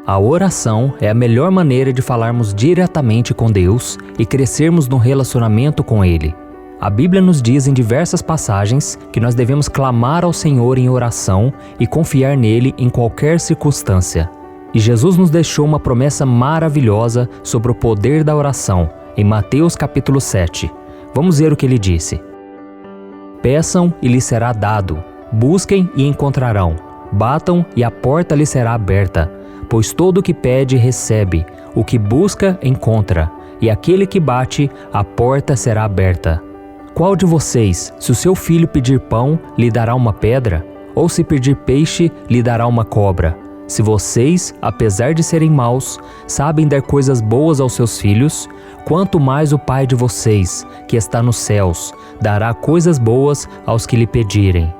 A oração é a melhor maneira de falarmos diretamente com Deus e crescermos no relacionamento com Ele. A Bíblia nos diz em diversas passagens que nós devemos clamar ao Senhor em oração e confiar nele em qualquer circunstância. E Jesus nos deixou uma promessa maravilhosa sobre o poder da oração, em Mateus capítulo 7. Vamos ver o que ele disse. Peçam e lhes será dado, busquem e encontrarão, batam e a porta lhes será aberta. Pois todo o que pede, recebe, o que busca, encontra, e aquele que bate, a porta será aberta. Qual de vocês, se o seu filho pedir pão, lhe dará uma pedra? Ou se pedir peixe, lhe dará uma cobra? Se vocês, apesar de serem maus, sabem dar coisas boas aos seus filhos, quanto mais o Pai de vocês, que está nos céus, dará coisas boas aos que lhe pedirem.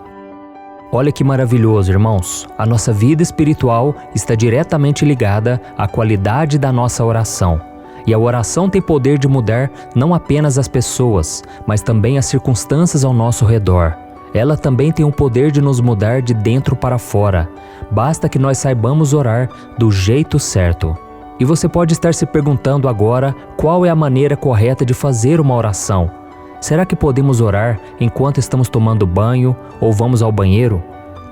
Olha que maravilhoso, irmãos. A nossa vida espiritual está diretamente ligada à qualidade da nossa oração. E a oração tem poder de mudar não apenas as pessoas, mas também as circunstâncias ao nosso redor. Ela também tem o poder de nos mudar de dentro para fora. Basta que nós saibamos orar do jeito certo. E você pode estar se perguntando agora qual é a maneira correta de fazer uma oração. Será que podemos orar enquanto estamos tomando banho ou vamos ao banheiro?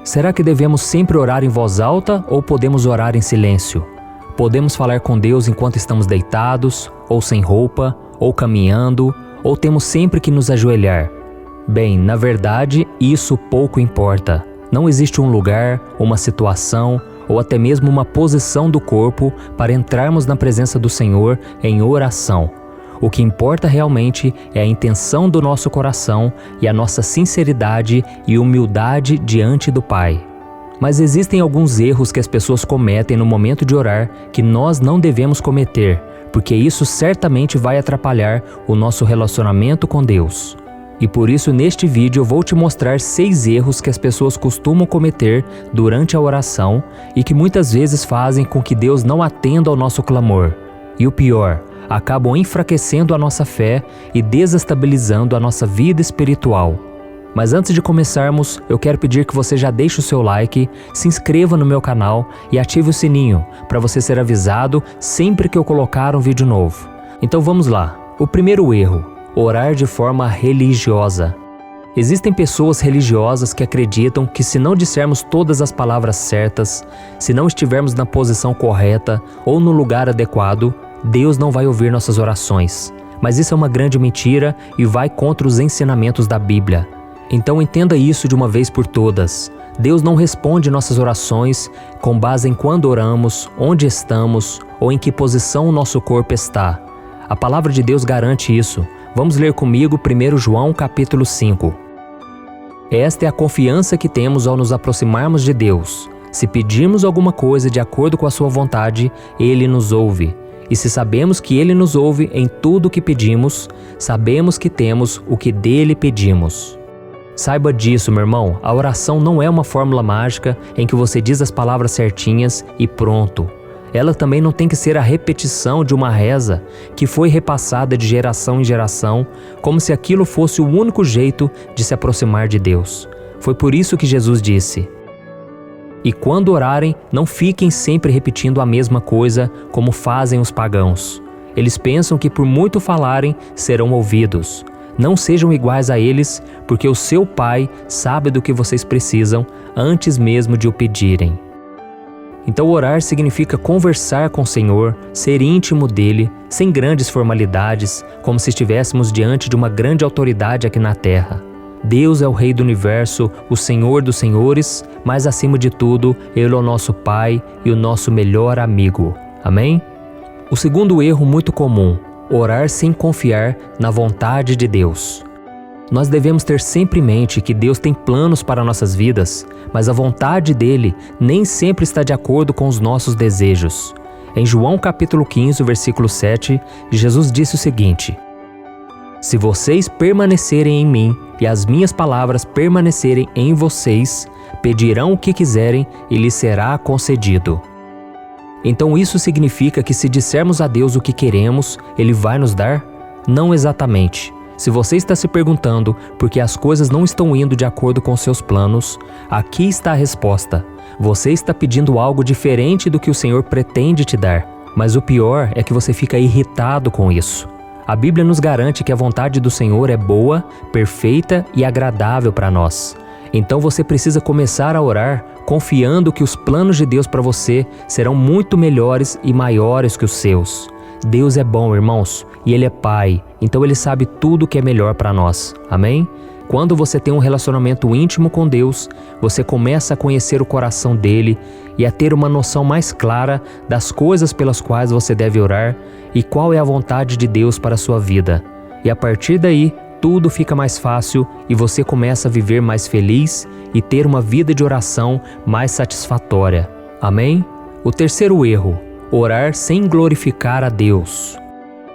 Será que devemos sempre orar em voz alta ou podemos orar em silêncio? Podemos falar com Deus enquanto estamos deitados, ou sem roupa, ou caminhando, ou temos sempre que nos ajoelhar? Bem, na verdade, isso pouco importa. Não existe um lugar, uma situação ou até mesmo uma posição do corpo para entrarmos na presença do Senhor em oração. O que importa realmente é a intenção do nosso coração e a nossa sinceridade e humildade diante do Pai. Mas existem alguns erros que as pessoas cometem no momento de orar que nós não devemos cometer, porque isso certamente vai atrapalhar o nosso relacionamento com Deus. E por isso neste vídeo eu vou te mostrar 6 erros que as pessoas costumam cometer durante a oração e que muitas vezes fazem com que Deus não atenda ao nosso clamor. E o pior, acabam enfraquecendo a nossa fé e desestabilizando a nossa vida espiritual. Mas antes de começarmos, eu quero pedir que você já deixe o seu like, se inscreva no meu canal e ative o sininho para você ser avisado sempre que eu colocar um vídeo novo. Então vamos lá. O primeiro erro: orar de forma religiosa. Existem pessoas religiosas que acreditam que se não dissermos todas as palavras certas, se não estivermos na posição correta ou no lugar adequado, Deus não vai ouvir nossas orações. Mas isso é uma grande mentira e vai contra os ensinamentos da Bíblia. Então entenda isso de uma vez por todas. Deus não responde nossas orações com base em quando oramos, onde estamos ou em que posição o nosso corpo está. A palavra de Deus garante isso. Vamos ler comigo 1 João capítulo 5. Esta é a confiança que temos ao nos aproximarmos de Deus. Se pedirmos alguma coisa de acordo com a sua vontade, Ele nos ouve. E se sabemos que Ele nos ouve em tudo o que pedimos, sabemos que temos o que dele pedimos. Saiba disso, meu irmão, a oração não é uma fórmula mágica em que você diz as palavras certinhas e pronto. Ela também não tem que ser a repetição de uma reza que foi repassada de geração em geração, como se aquilo fosse o único jeito de se aproximar de Deus. Foi por isso que Jesus disse: "E quando orarem, não fiquem sempre repetindo a mesma coisa como fazem os pagãos. Eles pensam que por muito falarem, serão ouvidos. Não sejam iguais a eles, porque o seu Pai sabe do que vocês precisam antes mesmo de o pedirem." Então orar significa conversar com o Senhor, ser íntimo dele, sem grandes formalidades, como se estivéssemos diante de uma grande autoridade aqui na terra. Deus é o Rei do Universo, o Senhor dos Senhores, mas acima de tudo, Ele é o nosso Pai e o nosso melhor amigo. Amém? O segundo erro muito comum: orar sem confiar na vontade de Deus. Nós devemos ter sempre em mente que Deus tem planos para nossas vidas, mas a vontade dele nem sempre está de acordo com os nossos desejos. Em João capítulo 15, versículo 7, Jesus disse o seguinte: "Se vocês permanecerem em mim e as minhas palavras permanecerem em vocês, pedirão o que quiserem e lhes será concedido." Então isso significa que se dissermos a Deus o que queremos, Ele vai nos dar? Não exatamente. Se você está se perguntando por que as coisas não estão indo de acordo com seus planos, aqui está a resposta. Você está pedindo algo diferente do que o Senhor pretende te dar, mas o pior é que você fica irritado com isso. A Bíblia nos garante que a vontade do Senhor é boa, perfeita e agradável para nós. Então você precisa começar a orar confiando que os planos de Deus para você serão muito melhores e maiores que os seus. Deus é bom, irmãos, e Ele é Pai, então Ele sabe tudo o que é melhor para nós. Amém? Quando você tem um relacionamento íntimo com Deus, você começa a conhecer o coração dEle e a ter uma noção mais clara das coisas pelas quais você deve orar e qual é a vontade de Deus para a sua vida. E a partir daí, tudo fica mais fácil e você começa a viver mais feliz e ter uma vida de oração mais satisfatória. Amém? O terceiro erro: orar sem glorificar a Deus.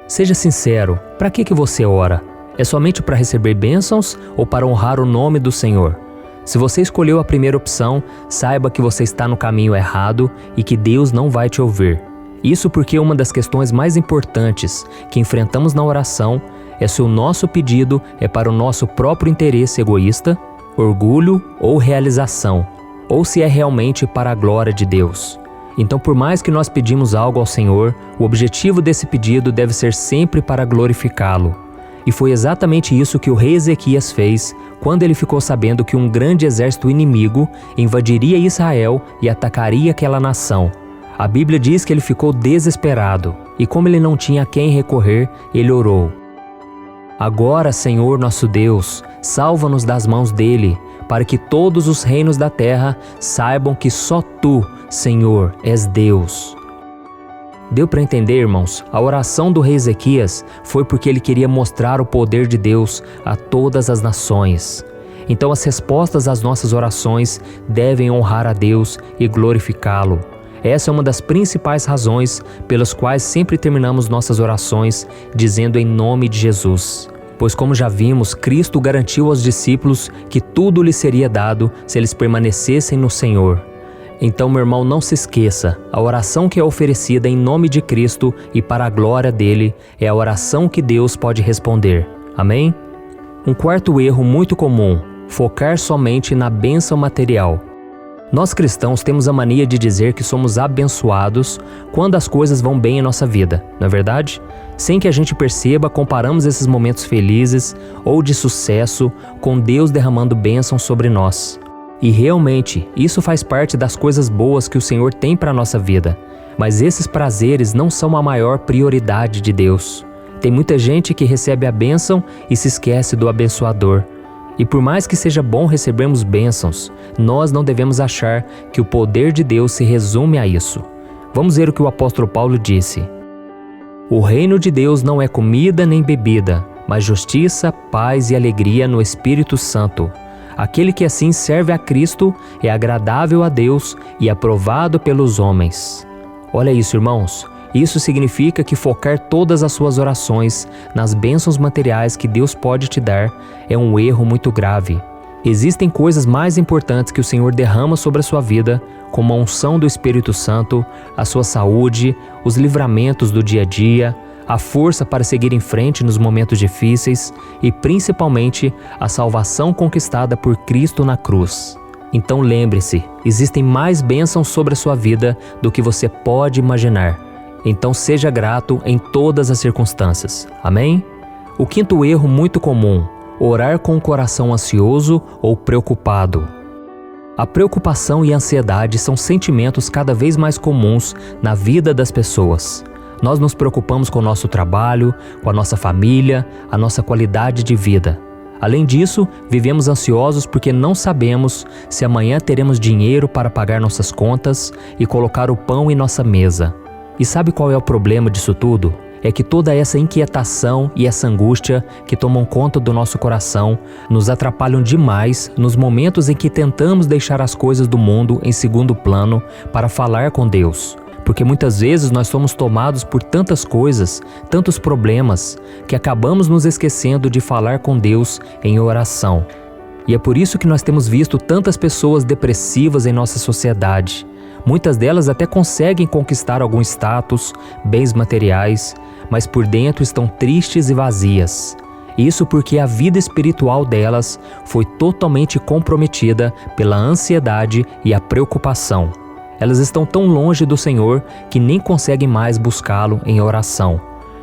Seja sincero, para que você ora? É somente para receber bênçãos ou para honrar o nome do Senhor? Se você escolheu a primeira opção, saiba que você está no caminho errado e que Deus não vai te ouvir. Isso porque uma das questões mais importantes que enfrentamos na oração é se o nosso pedido é para o nosso próprio interesse egoísta, orgulho ou realização, ou se é realmente para a glória de Deus. Então, por mais que nós pedimos algo ao Senhor, o objetivo desse pedido deve ser sempre para glorificá-lo. E foi exatamente isso que o rei Ezequias fez quando ele ficou sabendo que um grande exército inimigo invadiria Israel e atacaria aquela nação. A Bíblia diz que ele ficou desesperado, e como ele não tinha a quem recorrer, ele orou: Agora, Senhor nosso Deus, salva-nos das mãos dele, para que todos os reinos da terra saibam que só Tu, Senhor, és Deus. Deu para entender, irmãos? A oração do rei Ezequias foi porque ele queria mostrar o poder de Deus a todas as nações. Então as respostas às nossas orações devem honrar a Deus e glorificá-lo. Essa é uma das principais razões pelas quais sempre terminamos nossas orações dizendo em nome de Jesus. Pois como já vimos, Cristo garantiu aos discípulos que tudo lhes seria dado se eles permanecessem no Senhor. Então, meu irmão, não se esqueça, a oração que é oferecida em nome de Cristo e para a glória dele é a oração que Deus pode responder. Amém? Um quarto erro muito comum: focar somente na bênção material. Nós cristãos temos a mania de dizer que somos abençoados quando as coisas vão bem em nossa vida, não é verdade? Sem que a gente perceba, comparamos esses momentos felizes ou de sucesso com Deus derramando bênção sobre nós. E realmente, isso faz parte das coisas boas que o Senhor tem para a nossa vida. Mas esses prazeres não são a maior prioridade de Deus. Tem muita gente que recebe a bênção e se esquece do abençoador. E por mais que seja bom recebermos bênçãos, nós não devemos achar que o poder de Deus se resume a isso. Vamos ver o que o apóstolo Paulo disse: O reino de Deus não é comida nem bebida, mas justiça, paz e alegria no Espírito Santo. Aquele que assim serve a Cristo é agradável a Deus e aprovado pelos homens. Olha isso, irmãos. Isso significa que focar todas as suas orações nas bênçãos materiais que Deus pode te dar é um erro muito grave. Existem coisas mais importantes que o Senhor derrama sobre a sua vida, como a unção do Espírito Santo, a sua saúde, os livramentos do dia a dia, a força para seguir em frente nos momentos difíceis e, principalmente, a salvação conquistada por Cristo na cruz. Então lembre-se, existem mais bênçãos sobre a sua vida do que você pode imaginar. Então seja grato em todas as circunstâncias. Amém? O quinto erro muito comum: orar com o coração ansioso ou preocupado. A preocupação e a ansiedade são sentimentos cada vez mais comuns na vida das pessoas. Nós nos preocupamos com o nosso trabalho, com a nossa família, a nossa qualidade de vida. Além disso, vivemos ansiosos porque não sabemos se amanhã teremos dinheiro para pagar nossas contas e colocar o pão em nossa mesa. E sabe qual é o problema disso tudo? É que toda essa inquietação e essa angústia que tomam conta do nosso coração nos atrapalham demais nos momentos em que tentamos deixar as coisas do mundo em segundo plano para falar com Deus. Porque muitas vezes nós somos tomados por tantas coisas, tantos problemas, que acabamos nos esquecendo de falar com Deus em oração. E é por isso que nós temos visto tantas pessoas depressivas em nossa sociedade. Muitas delas até conseguem conquistar algum status, bens materiais, mas por dentro estão tristes e vazias. Isso porque a vida espiritual delas foi totalmente comprometida pela ansiedade e a preocupação. Elas estão tão longe do Senhor que nem conseguem mais buscá-lo em oração.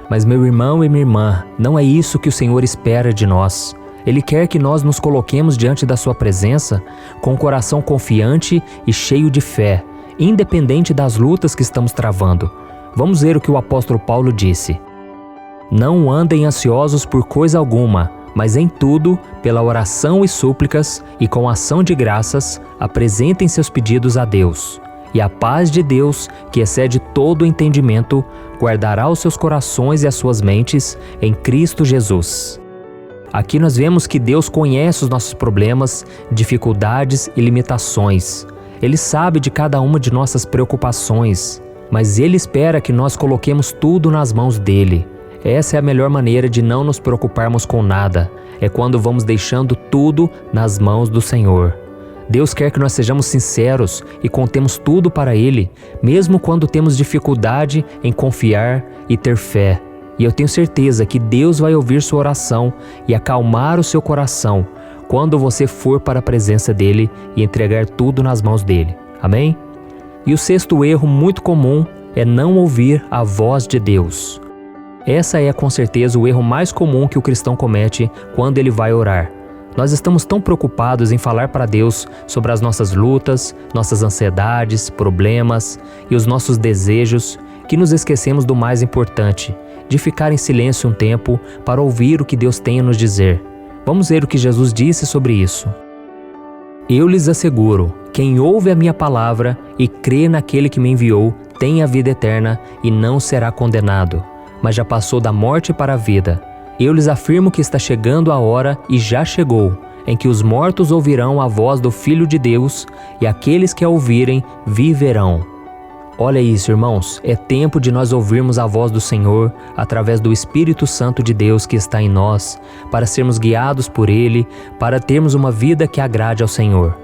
Mas meu irmão e minha irmã, não é isso que o Senhor espera de nós. Ele quer que nós nos coloquemos diante da sua presença com o coração confiante e cheio de fé, independente das lutas que estamos travando. Vamos ver o que o apóstolo Paulo disse. Não andem ansiosos por coisa alguma, mas em tudo, pela oração e súplicas e com ação de graças, apresentem seus pedidos a Deus. E a paz de Deus, que excede todo o entendimento, guardará os seus corações e as suas mentes em Cristo Jesus. Aqui nós vemos que Deus conhece os nossos problemas, dificuldades e limitações. Ele sabe de cada uma de nossas preocupações, mas Ele espera que nós coloquemos tudo nas mãos dEle. Essa é a melhor maneira de não nos preocuparmos com nada, é quando vamos deixando tudo nas mãos do Senhor. Deus quer que nós sejamos sinceros e contemos tudo para Ele, mesmo quando temos dificuldade em confiar e ter fé. E eu tenho certeza que Deus vai ouvir sua oração e acalmar o seu coração quando você for para a presença dEle e entregar tudo nas mãos dEle. Amém? E o sexto erro muito comum é não ouvir a voz de Deus. Essa é com certeza o erro mais comum que o cristão comete quando ele vai orar. Nós estamos tão preocupados em falar para Deus sobre as nossas lutas, nossas ansiedades, problemas e os nossos desejos, que nos esquecemos do mais importante, de ficar em silêncio um tempo para ouvir o que Deus tem a nos dizer. Vamos ver o que Jesus disse sobre isso. Eu lhes asseguro, quem ouve a minha palavra e crê naquele que me enviou, tem a vida eterna e não será condenado, mas já passou da morte para a vida. Eu lhes afirmo que está chegando a hora, e já chegou, em que os mortos ouvirão a voz do Filho de Deus, e aqueles que a ouvirem viverão. Olha isso, irmãos, é tempo de nós ouvirmos a voz do Senhor através do Espírito Santo de Deus que está em nós, para sermos guiados por Ele, para termos uma vida que agrade ao Senhor.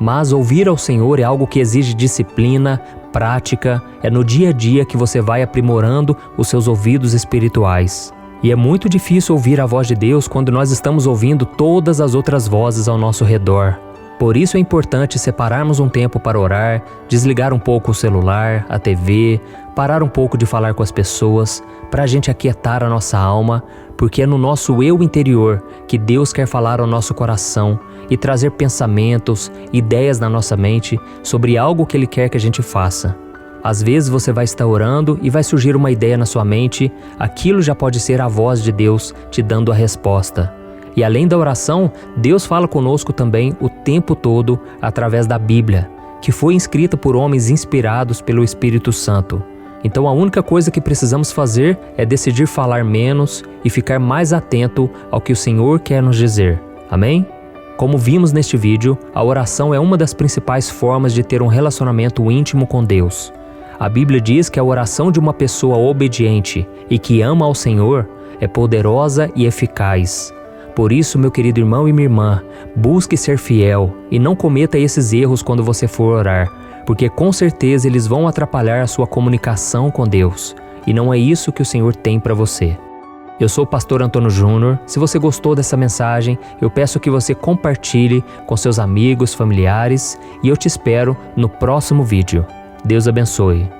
Mas ouvir ao Senhor é algo que exige disciplina, prática, é no dia a dia que você vai aprimorando os seus ouvidos espirituais. E é muito difícil ouvir a voz de Deus quando nós estamos ouvindo todas as outras vozes ao nosso redor. Por isso é importante separarmos um tempo para orar, desligar um pouco o celular, a TV, parar um pouco de falar com as pessoas, para a gente aquietar a nossa alma, porque é no nosso eu interior que Deus quer falar ao nosso coração e trazer pensamentos, ideias na nossa mente sobre algo que Ele quer que a gente faça. Às vezes você vai estar orando e vai surgir uma ideia na sua mente, aquilo já pode ser a voz de Deus te dando a resposta. E além da oração, Deus fala conosco também o tempo todo através da Bíblia, que foi escrita por homens inspirados pelo Espírito Santo. Então a única coisa que precisamos fazer é decidir falar menos e ficar mais atento ao que o Senhor quer nos dizer. Amém? Como vimos neste vídeo, a oração é uma das principais formas de ter um relacionamento íntimo com Deus. A Bíblia diz que a oração de uma pessoa obediente e que ama ao Senhor é poderosa e eficaz. Por isso, meu querido irmão e minha irmã, busque ser fiel e não cometa esses erros quando você for orar, porque com certeza eles vão atrapalhar a sua comunicação com Deus, e não é isso que o Senhor tem para você. Eu sou o pastor Antônio Júnior. Se você gostou dessa mensagem, eu peço que você compartilhe com seus amigos, familiares, e eu te espero no próximo vídeo. Deus abençoe.